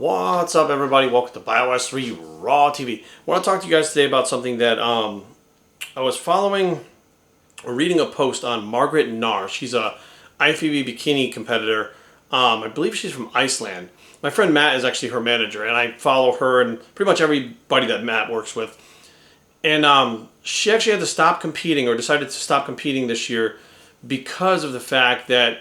What's up, everybody? Welcome to BioS 3 Raw TV. I want to talk to you guys today about something that I was following or reading a post on Margaret Nahr. She's a IFBB bikini competitor. I believe she's from Iceland. My friend Matt is actually her manager, and I follow her and pretty much everybody that Matt works with. And she actually had to stop competing, or decided to stop competing this year, because of the fact that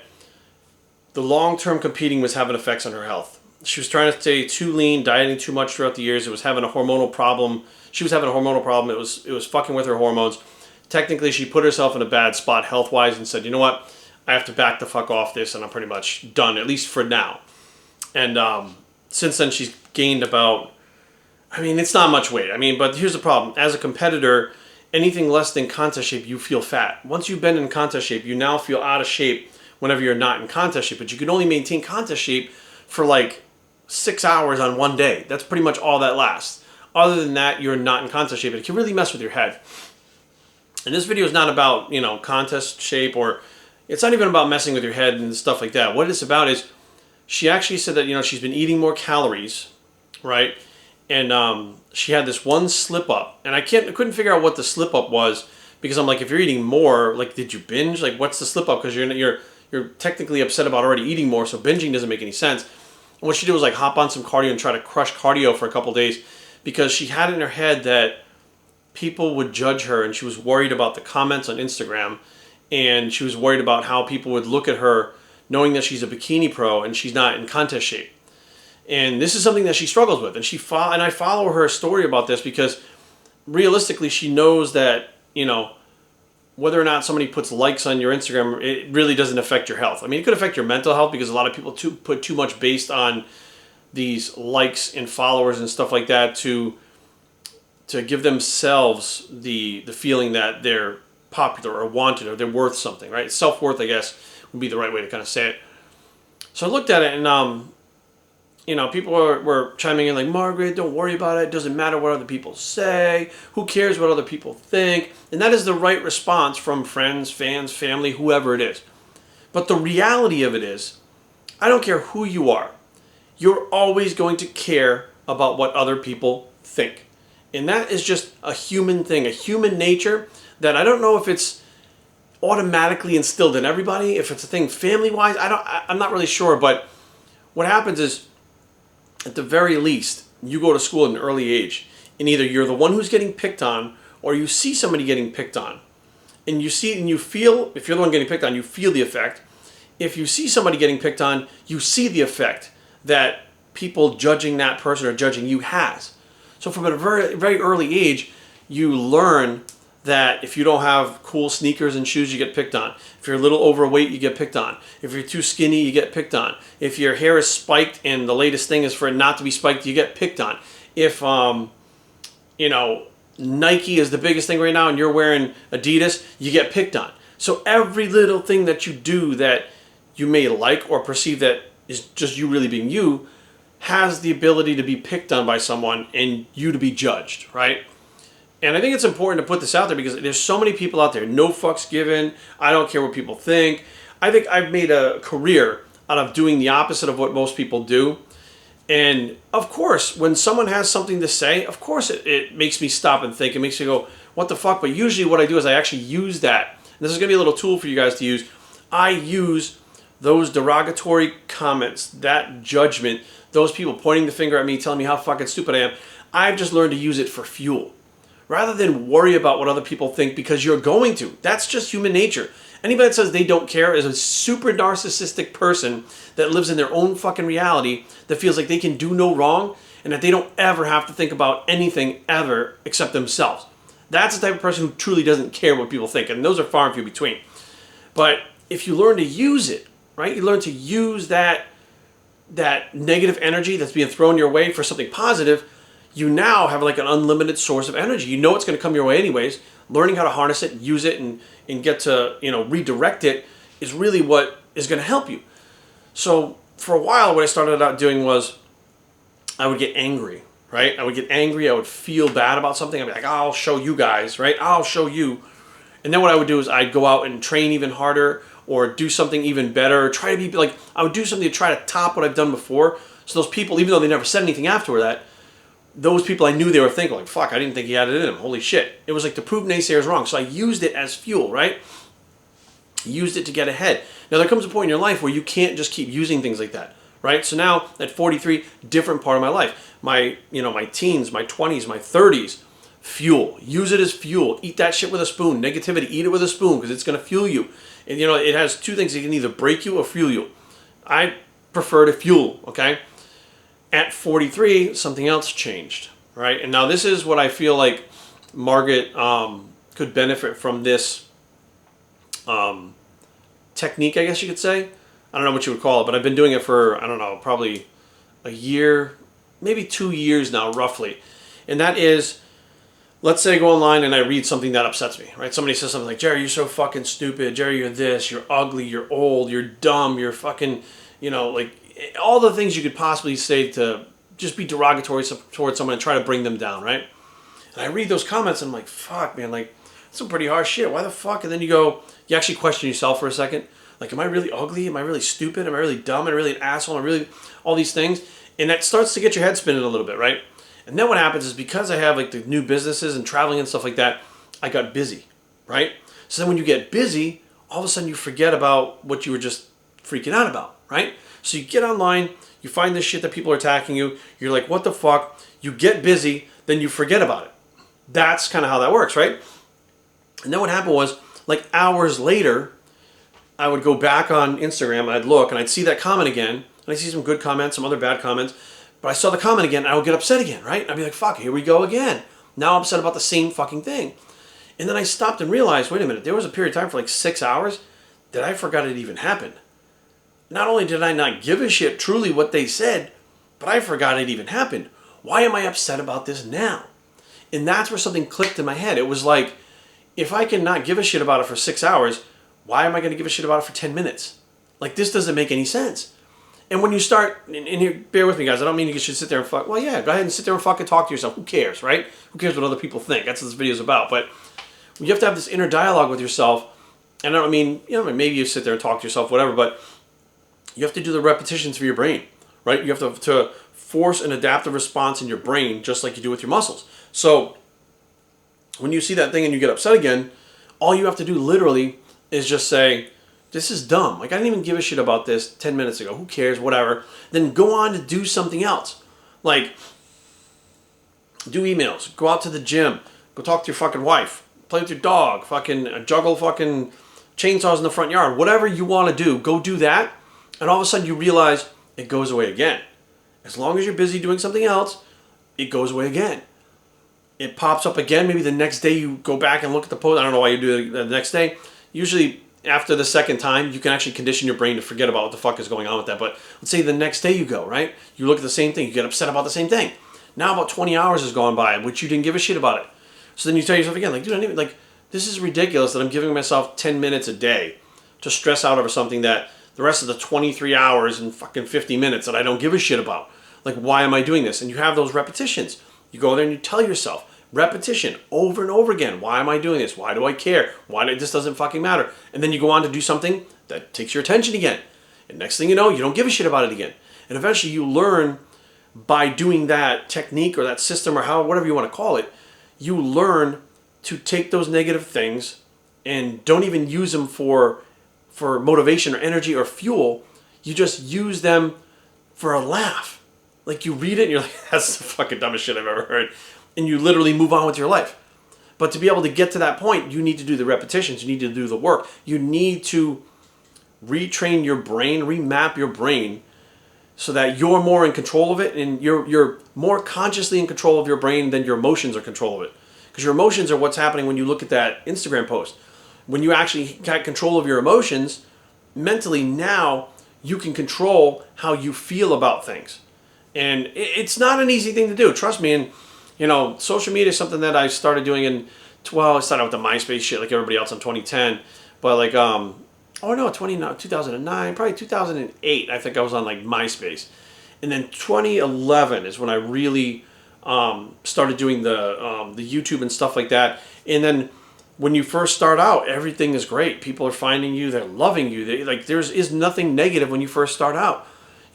the long-term competing was having effects on her health. She was trying to stay too lean, dieting too much throughout the years. It was having a hormonal problem. She was having a hormonal problem. It was fucking with her hormones. Technically, she put herself in a bad spot health-wise and said, you know what? I have to back the fuck off this, and I'm pretty much done, at least for now. And since then, she's gained about, it's not much weight. But here's the problem. As a competitor, anything less than contest shape, you feel fat. Once you've been in contest shape, you now feel out of shape whenever you're not in contest shape. But you can only maintain contest shape for like 6 hours on one day. That's pretty much all that lasts. Other than that, you're not in contest shape. It can really mess with your head. And this video is not about, contest shape, or it's not even about messing with your head and stuff like that. What it's about is, she actually said that, she's been eating more calories, right? And she had this one slip up, and I couldn't figure out what the slip up was, because I'm like, if you're eating more, like, did you binge? Like, what's the slip up? Because you're technically upset about already eating more, so binging doesn't make any sense. And what she did was like hop on some cardio and try to crush cardio for a couple days, because she had in her head that people would judge her, and she was worried about the comments on Instagram, and she was worried about how people would look at her knowing that she's a bikini pro and she's not in contest shape. And this is something that she struggles with, and I follow her story about this because realistically she knows that, whether or not somebody puts likes on your Instagram, it really doesn't affect your health. It could affect your mental health, because a lot of people put too much based on these likes and followers and stuff like that to give themselves the feeling that they're popular or wanted or they're worth something, right? Self-worth, I guess, would be the right way to kind of say it. So I looked at it, and people were chiming in like, Margaret, don't worry about it. It doesn't matter what other people say. Who cares what other people think? And that is the right response from friends, fans, family, whoever it is. But the reality of it is, I don't care who you are. You're always going to care about what other people think. And that is just a human thing, a human nature that I don't know if it's automatically instilled in everybody, if it's a thing family-wise. I'm not really sure, but what happens is, at the very least, you go to school at an early age, and either you're the one who's getting picked on, or you see somebody getting picked on. And you see and you feel, if you're the one getting picked on, you feel the effect. If you see somebody getting picked on, you see the effect that people judging that person or judging you has. So from a very, very early age, you learn that if you don't have cool sneakers and shoes, you get picked on. If you're a little overweight, you get picked on. If you're too skinny, you get picked on. If your hair is spiked and the latest thing is for it not to be spiked, you get picked on. If, Nike is the biggest thing right now and you're wearing Adidas, you get picked on. So every little thing that you do that you may like or perceive that is just you really being you has the ability to be picked on by someone and you to be judged, right? And I think it's important to put this out there because there's so many people out there, no fucks given, I don't care what people think. I think I've made a career out of doing the opposite of what most people do. And of course, when someone has something to say, of course it makes me stop and think. It makes me go, what the fuck? But usually what I do is I actually use that. And this is going to be a little tool for you guys to use. I use those derogatory comments, that judgment, those people pointing the finger at me, telling me how fucking stupid I am. I've just learned to use it for fuel, rather than worry about what other people think, because you're going to. That's just human nature. Anybody that says they don't care is a super narcissistic person that lives in their own fucking reality, that feels like they can do no wrong and that they don't ever have to think about anything ever except themselves. That's the type of person who truly doesn't care what people think, and those are far and few between. But if you learn to use it, right? You learn to use that negative energy that's being thrown your way for something positive. You now have like an unlimited source of energy. You know it's going to come your way anyways. Learning how to harness it, use it, and get to, redirect it is really what is going to help you. So for a while, what I started out doing was I would get angry, right? I would get angry. I would feel bad about something. I'd be like, I'll show you guys, right? I'll show you. And then what I would do is I'd go out and train even harder, or do something even better, or try to be like, I would do something to try to top what I've done before, So those people, even though they never said anything after that, those people I knew they were thinking like, fuck, I didn't think he had it in him. Holy shit. It was like to prove naysayers wrong. So I used it as fuel, right? Used it to get ahead. Now there comes a point in your life where you can't just keep using things like that, right? So now at 43, different part of my life. My teens, my 20s, my 30s, fuel. Use it as fuel. Eat that shit with a spoon. Negativity, eat it with a spoon because it's going to fuel you. And it has two things. It can either break you or fuel you. I prefer to fuel, okay? At 43, something else changed, right? And now this is what I feel like Margaret could benefit from this technique, I guess you could say. I don't know what you would call it, but I've been doing it for, I don't know, probably a year, maybe 2 years now, roughly. And that is, let's say I go online and I read something that upsets me, right? Somebody says something like, Jerry, you're so fucking stupid. Jerry, you're this, you're ugly, you're old, you're dumb, you're fucking, like all the things you could possibly say to just be derogatory towards someone and try to bring them down, right? And I read those comments and I'm like, fuck, man, like, that's some pretty harsh shit. Why the fuck? And then you actually question yourself for a second. Like, am I really ugly? Am I really stupid? Am I really dumb? Am I really an asshole? Am I really all these things? And that starts to get your head spinning a little bit, right? And then what happens is because I have like the new businesses and traveling and stuff like that, I got busy, right? So then when you get busy, all of a sudden you forget about what you were just freaking out about, right? So you get online, you find this shit that people are attacking you, you're like, what the fuck? You get busy, then you forget about it. That's kind of how that works, right? And then what happened was, like hours later, I would go back on Instagram and I'd look and I'd see that comment again, and I'd see some good comments, some other bad comments, but I saw the comment again and I would get upset again, right? I'd be like, fuck, here we go again. Now I'm upset about the same fucking thing. And then I stopped and realized, wait a minute, there was a period of time for like 6 hours that I forgot it even happened. Not only did I not give a shit truly what they said, but I forgot it even happened. Why am I upset about this now? And that's where something clicked in my head. It was like, if I can not give a shit about it for 6 hours, why am I going to give a shit about it for 10 minutes? Like, this doesn't make any sense. And when you start, and here, bear with me, guys. I don't mean you should sit there and fuck. Well, yeah, go ahead and sit there and fucking talk to yourself. Who cares, right? Who cares what other people think? That's what this video is about. But you have to have this inner dialogue with yourself. And I don't mean, maybe you sit there and talk to yourself, whatever, but you have to do the repetitions for your brain, right? You have to force an adaptive response in your brain just like you do with your muscles. So when you see that thing and you get upset again, all you have to do literally is just say, this is dumb. Like, I didn't even give a shit about this 10 minutes ago. Who cares? Whatever. Then go on to do something else. Like, do emails. Go out to the gym. Go talk to your fucking wife. Play with your dog. Fucking juggle fucking chainsaws in the front yard. Whatever you want to do, go do that. And all of a sudden you realize it goes away again. As long as you're busy doing something else, it goes away again. It pops up again. Maybe the next day you go back and look at the post. I don't know why you do it the next day. Usually after the second time, you can actually condition your brain to forget about what the fuck is going on with that. But let's say the next day you go, right? You look at the same thing. You get upset about the same thing. Now about 20 hours has gone by, which you didn't give a shit about it. So then you tell yourself again, like, dude, I didn't even, like, this is ridiculous that I'm giving myself 10 minutes a day to stress out over something that the rest of the 23 hours and fucking 50 minutes that I don't give a shit about. Like, why am I doing this? And you have those repetitions. You go there and you tell yourself, repetition over and over again. Why am I doing this? Why do I care? This doesn't fucking matter. And then you go on to do something that takes your attention again. And next thing you know, you don't give a shit about it again. And eventually you learn by doing that technique or that system or whatever you want to call it, you learn to take those negative things and don't even use them for motivation or energy or fuel. You just use them for a laugh. Like, you read it and you're like, that's the fucking dumbest shit I've ever heard. And you literally move on with your life. But to be able to get to that point, you need to do the repetitions. You need to do the work. You need to retrain your brain, remap your brain so that you're more in control of it, and you're more consciously in control of your brain than your emotions are in control of it. Because your emotions are what's happening when you look at that Instagram post. When you actually got control of your emotions, mentally now you can control how you feel about things. And it's not an easy thing to do. Trust me. And, social media is something that I started doing I started out with the MySpace shit like everybody else in 2010. But like, 2009, probably 2008, I think I was on like MySpace. And then 2011 is when I really started doing the YouTube and stuff like that. And then when you first start out, everything is great. People are finding you. They're loving you. There is nothing negative when you first start out.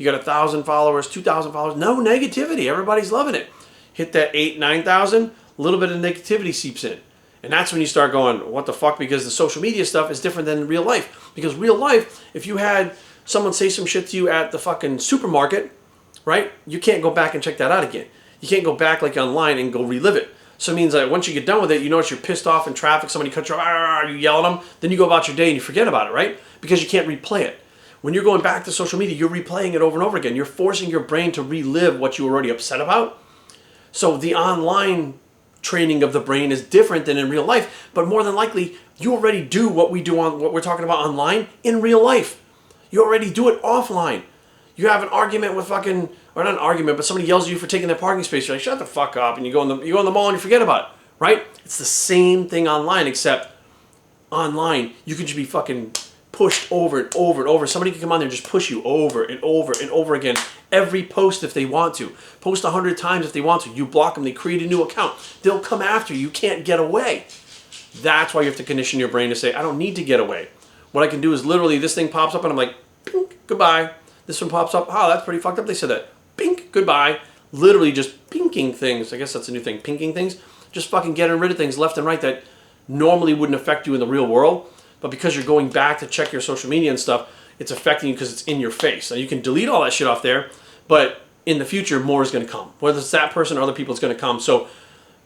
You got 1,000 followers, 2,000 followers, no negativity. Everybody's loving it. Hit that 8,000, 9,000, a little bit of negativity seeps in. And that's when you start going, what the fuck? Because the social media stuff is different than real life. Because real life, if you had someone say some shit to you at the fucking supermarket, right? You can't go back and check that out again. You can't go back like online and go relive it. So it means that once you get done with it, you notice you're pissed off in traffic, somebody cuts you off, you yell at them, then you go about your day and you forget about it, right? Because you can't replay it. When you're going back to social media, you're replaying it over and over again. You're forcing your brain to relive what you were already upset about. So the online training of the brain is different than in real life, but more than likely, you already do what we're talking about online in real life. You already do it offline. You have an argument with fucking, or not an argument, but somebody yells at you for taking their parking space. You're like, shut the fuck up, and you go in the mall and you forget about it, right? It's the same thing online, except online you can just be fucking pushed over and over and over. Somebody can come on there and just push you over and over and over again. Every post if they want to. Post 100 times if they want to. You block them, they create a new account. They'll come after you. You can't get away. That's why you have to condition your brain to say, I don't need to get away. What I can do is literally this thing pops up and I'm like, pink, goodbye. This one pops up, oh, that's pretty fucked up. They said that. Pink, goodbye. Literally just pinking things. I guess that's a new thing. Pinking things. Just fucking getting rid of things left and right that normally wouldn't affect you in the real world. But because you're going back to check your social media and stuff, it's affecting you because it's in your face. Now you can delete all that shit off there, but in the future, more is going to come. Whether it's that person or other people, it's going to come. So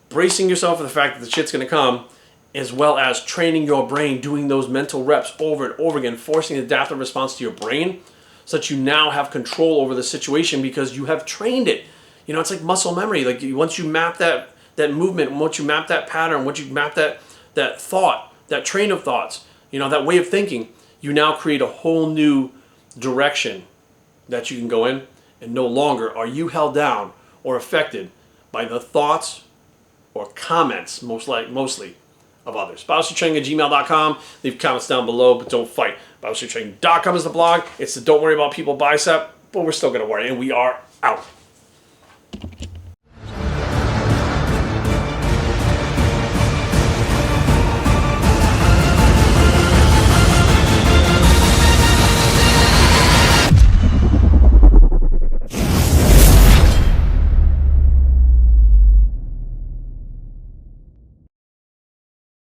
bracing yourself for the fact that the shit's going to come, as well as training your brain, doing those mental reps over and over again, forcing an adaptive response to your brain, so that you now have control over the situation because you have trained it. You know, it's like muscle memory. Like once you map that movement, once you map that pattern, once you map that thought, that train of thoughts, you know, that way of thinking, you now create a whole new direction that you can go in, and no longer are you held down or affected by the thoughts or comments, mostly, of others. BioStreetTraining@gmail.com. Leave comments down below, but don't fight. BioStreetTraining.com is the blog. It's the don't worry about people bicep, but we're still going to worry, and we are out.